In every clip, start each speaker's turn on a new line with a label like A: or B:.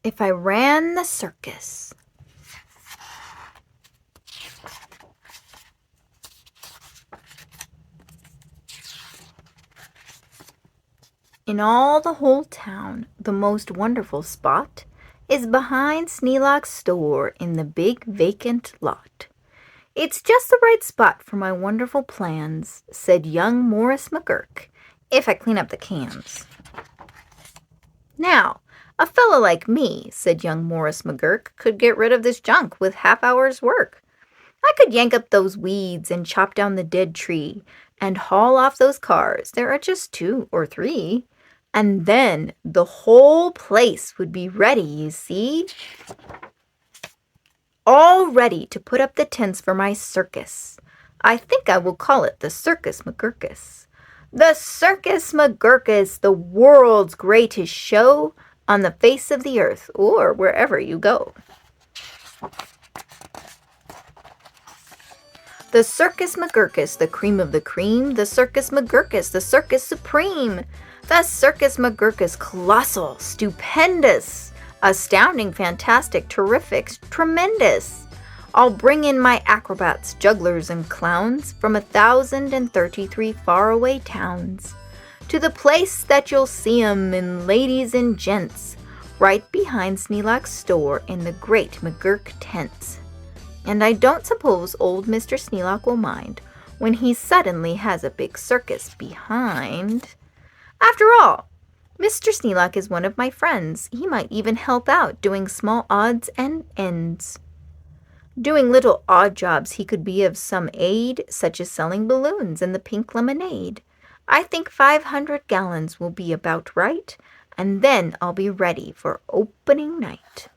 A: If I ran the circus. In all the whole town, the most wonderful spot is behind Sneelock's store in the big vacant lot. It's just the right spot for my wonderful plans, said young Morris McGurk, if I clean up the cans. Now, a fellow like me, said young Morris McGurk, could get rid of this junk with half-hour's work. I could yank up those weeds and chop down the dead tree and haul off those cars. There are just 2 or 3. And then the whole place would be ready, you see? All ready to put up the tents for my circus. I think I will call it the Circus McGurkus. The Circus McGurkus, the world's greatest show on the face of the earth, or wherever you go. The Circus McGurkus, the cream of the cream, the Circus McGurkus, the circus supreme. The Circus McGurkus, colossal, stupendous, astounding, fantastic, terrific, tremendous. I'll bring in my acrobats, jugglers, and clowns from 1,033 faraway towns to the place that you'll see 'em in, ladies and gents, right behind Sneelock's store in the great McGurk tents. And I don't suppose old Mr. Sneelock will mind when he suddenly has a big circus behind. After all, Mr. Sneelock is one of my friends. He might even help out doing small odds and ends. Doing little odd jobs he could be of some aid, such as selling balloons and the pink lemonade. I think 500 gallons will be about right, and then I'll be ready for opening night.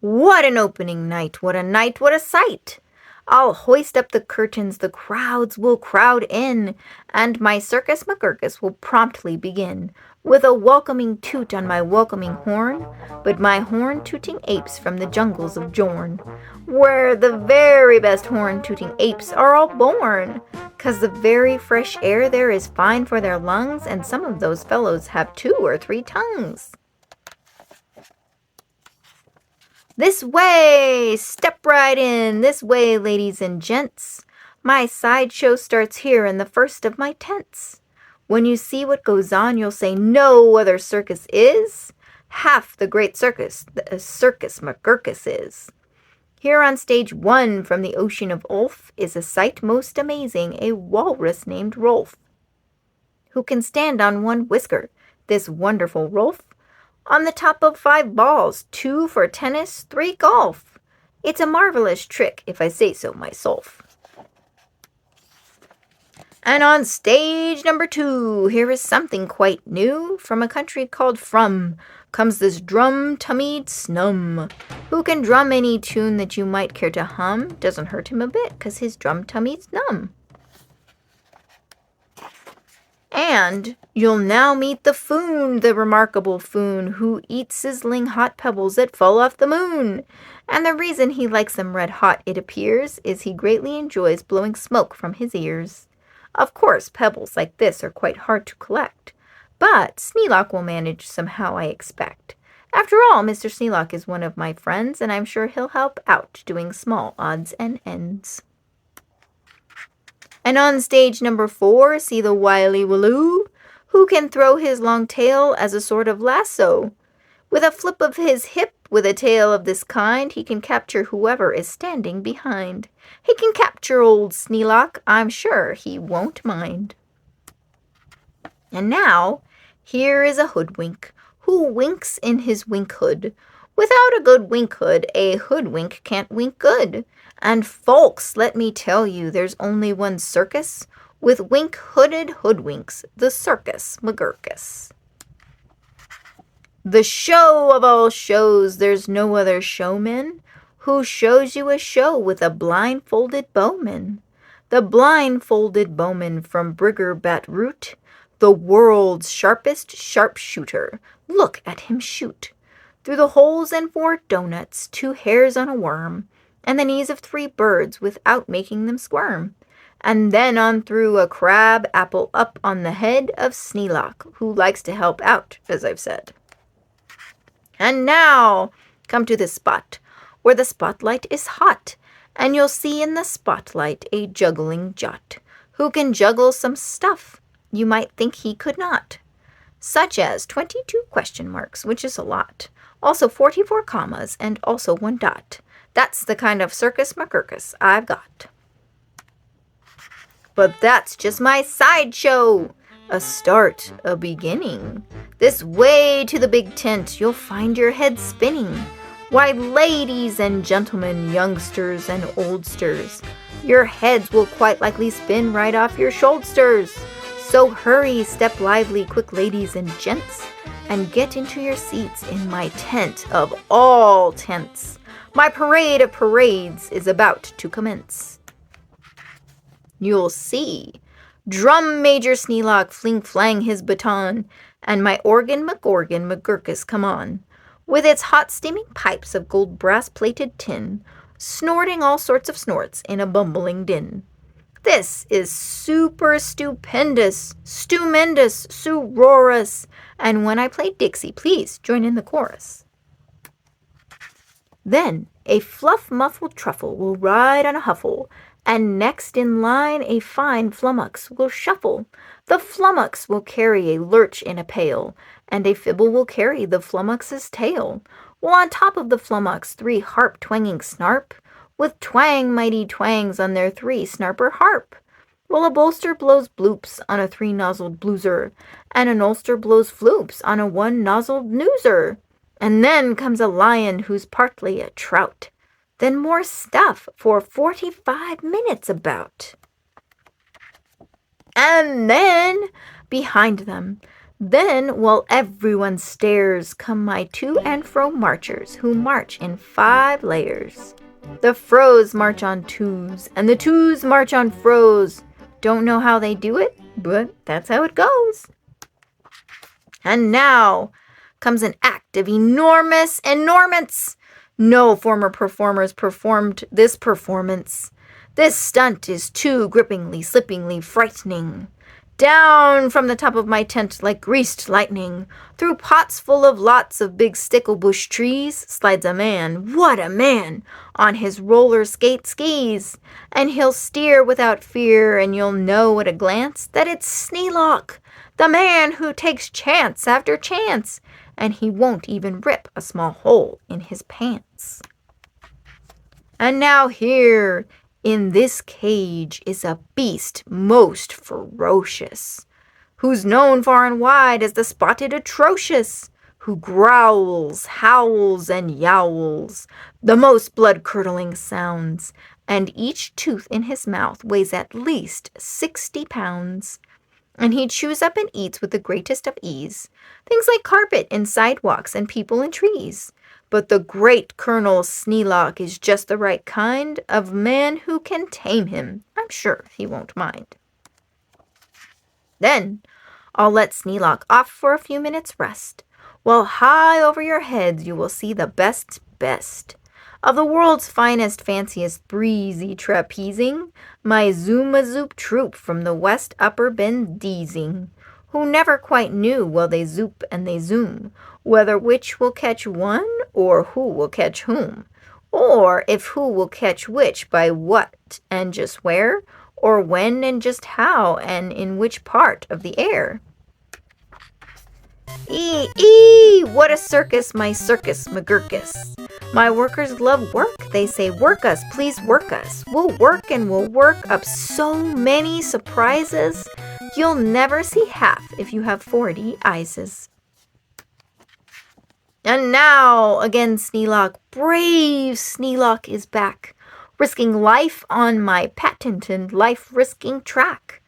A: What an opening night! What a night! What a sight! I'll hoist up the curtains, the crowds will crowd in, and my Circus McGurkus will promptly begin, with a welcoming toot on my welcoming horn, but my horn-tooting apes from the jungles of Jorn, where the very best horn-tooting apes are all born, 'cause the very fresh air there is fine for their lungs, and some of those fellows have 2 or 3 tongues. This way! Step right in! This way, ladies and gents! My sideshow starts here in the first of my tents. When you see what goes on, you'll say no other circus is half the great circus the Circus McGurkus is. Here on stage 1 from the ocean of Ulf is a sight most amazing, a walrus named Rolf, who can stand on 1 whisker, this wonderful Rolf, on the top of 5 balls, 2 for tennis, 3 golf. It's a marvelous trick, if I say so myself. And on stage number 2, here is something quite new. From a country called From comes this Drum-Tummied Snum, who can drum any tune that you might care to hum. Doesn't hurt him a bit, 'cause his drum-tummy's numb. And you'll now meet the Foon, the remarkable Foon, who eats sizzling hot pebbles that fall off the moon. And the reason he likes them red hot, it appears, is he greatly enjoys blowing smoke from his ears. Of course, pebbles like this are quite hard to collect, but Sneelock will manage somehow, I expect. After all, Mr. Sneelock is one of my friends, and I'm sure he'll help out doing small odds and ends. And on stage number 4, see the wily Waloo, who can throw his long tail as a sort of lasso. With a flip of his hip, with a tail of this kind, he can capture whoever is standing behind. He can capture old Sneelock, I'm sure he won't mind. And now, here is a hoodwink, who winks in his wink hood. Without a good wink hood, a hoodwink can't wink good. And folks, let me tell you, there's only one circus with wink-hooded hoodwinks, the Circus McGurkus. The show of all shows, there's no other showman who shows you a show with a blindfolded bowman. The blindfolded bowman from Brigger Bat Root, the world's sharpest sharpshooter. Look at him shoot. Through the holes in 4 doughnuts, 2 hairs on a worm, and the knees of 3 birds without making them squirm. And then on through a crab apple up on the head of Sneelock, who likes to help out, as I've said. And now, come to this spot, where the spotlight is hot, and you'll see in the spotlight a juggling Jott, who can juggle some stuff you might think he could not, such as 22 question marks, which is a lot, also 44 commas, and also 1 dot. That's the kind of Circus McGurkus I've got. But that's just my sideshow. A start, a beginning. This way to the big tent, you'll find your head spinning. Why, ladies and gentlemen, youngsters and oldsters, your heads will quite likely spin right off your shoulders. So hurry, step lively, quick ladies and gents, and get into your seats in my tent of all tents. My parade of parades is about to commence. You'll see Drum Major Sneelock fling-flang his baton, and my organ McGurkus come on, with its hot steaming pipes of gold brass-plated tin, snorting all sorts of snorts in a bumbling din. This is super stupendous, stupendous, sororous, and when I play Dixie, please join in the chorus. Then a fluff-muffled truffle will ride on a huffle, and next in line a fine flummox will shuffle. The flummox will carry a lurch in a pail, and a fibble will carry the flummox's tail. While on top of the flummox 3 harp-twanging snarp, with twang mighty twangs on their 3 snarper harp. While a bolster blows bloops on a 3-nozzled blueser, and an ulster blows floops on a 1-nozzled nooser. And then comes a lion who's partly a trout. Then more stuff for 45 minutes about. And then, behind them, then while everyone stares, come my to and fro marchers, who march in 5 layers. The fros march on twos, and the twos march on fros. Don't know how they do it, but that's how it goes. And now comes an act of enormous enormance. No former performers performed this performance. This stunt is too grippingly, slippingly frightening. Down from the top of my tent like greased lightning, through pots full of lots of big sticklebush trees, slides a man, what a man, on his roller skate skis. And he'll steer without fear, and you'll know at a glance that it's Sneelock, the man who takes chance after chance, and he won't even rip a small hole in his pants. And now here, in this cage, is a beast most ferocious, who's known far and wide as the Spotted Atrocious, who growls, howls, and yowls, the most blood-curdling sounds, and each tooth in his mouth weighs at least 60 pounds. And he chews up and eats with the greatest of ease things like carpet and sidewalks and people and trees. But the great Colonel Sneelock is just the right kind of man who can tame him. I'm sure he won't mind. Then I'll let Sneelock off for a few minutes' rest, while high over your heads you will see the best of the world's finest, fanciest, breezy trapezing, my Zoom-a-Zoop troop from the West Upper Bendeezing, who never quite knew while they zoop and they zoom, whether which will catch one or who will catch whom, or if who will catch which by what and just where, or when and just how and in which part of the air. What a circus, my Circus McGurkus. My workers love work. They say, work us, please work us. We'll work and we'll work up so many surprises. You'll never see half if you have 40 eyes. And now, again, Sneelock, brave Sneelock is back, risking life on my patented life-risking track.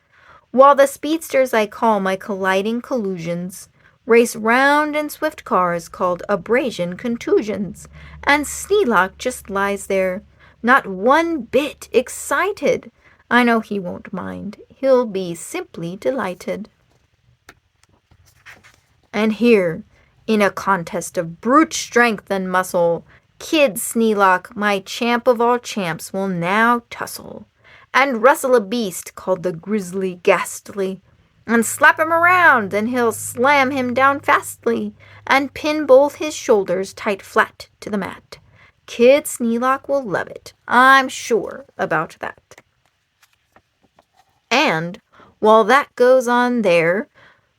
A: While the speedsters I call my colliding collusions race round in swift cars called abrasion contusions, and Sneelock just lies there, not one bit excited. I know he won't mind. He'll be simply delighted. And here, in a contest of brute strength and muscle, Kid Sneelock, my champ of all champs, will now tussle, and wrestle a beast called the Grizzly Ghastly, and slap him around, and he'll slam him down fastly, and pin both his shoulders tight flat to the mat. Kid Sneelock will love it, I'm sure about that. And while that goes on there,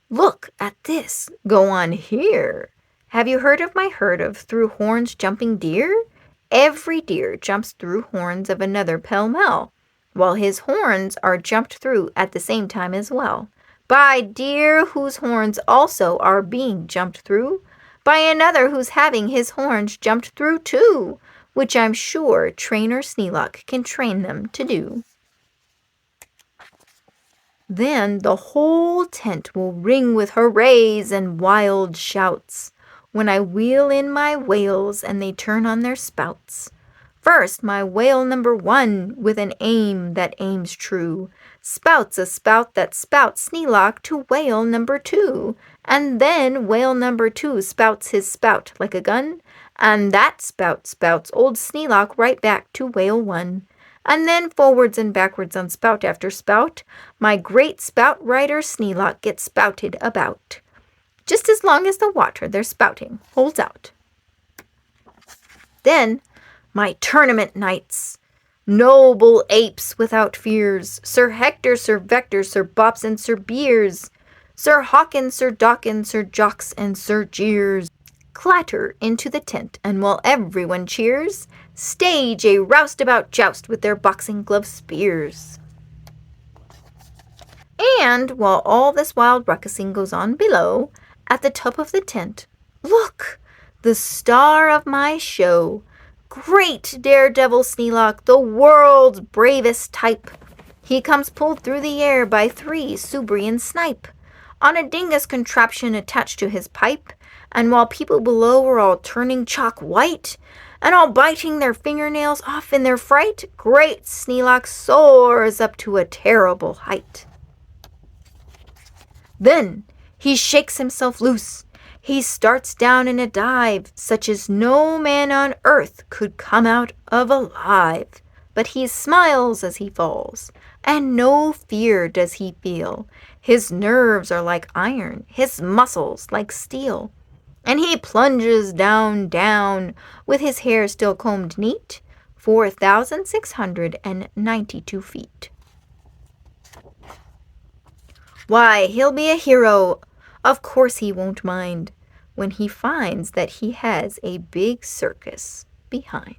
A: look at this go on here. Have you heard of my herd of through horns jumping deer? Every deer jumps through horns of another pell-mell, while his horns are jumped through at the same time as well, by deer whose horns also are being jumped through, by another who's having his horns jumped through too, which I'm sure Trainer Sneelock can train them to do. Then the whole tent will ring with hoorays and wild shouts when I wheel in my whales and they turn on their spouts. First, my whale number 1, with an aim that aims true, spouts a spout that spouts Sneelock to whale number 2, and then whale number 2 spouts his spout like a gun, and that spout spouts old Sneelock right back to whale 1. And then forwards and backwards on spout after spout, my great spout rider Sneelock gets spouted about, just as long as the water they're spouting holds out. Then my tournament knights, noble apes without fears, Sir Hector, Sir Vector, Sir Bops, and Sir Beers, Sir Hawkins, Sir Dawkins, Sir Jocks, and Sir Jeers, clatter into the tent, and while everyone cheers, stage a roustabout joust with their boxing glove spears. And while all this wild ruckusing goes on below, at the top of the tent, look, the star of my show, great daredevil Sneelock, the world's bravest type. He comes pulled through the air by 3 Subrian snipe, on a dingus contraption attached to his pipe, and while people below are all turning chalk white, and all biting their fingernails off in their fright, great Sneelock soars up to a terrible height. Then he shakes himself loose. He starts down in a dive, such as no man on earth could come out of alive. But he smiles as he falls, and no fear does he feel. His nerves are like iron, his muscles like steel. And he plunges down, down, with his hair still combed neat, 4,692 feet. Why, he'll be a hero. Of course he won't mind when he finds that he has a big circus behind.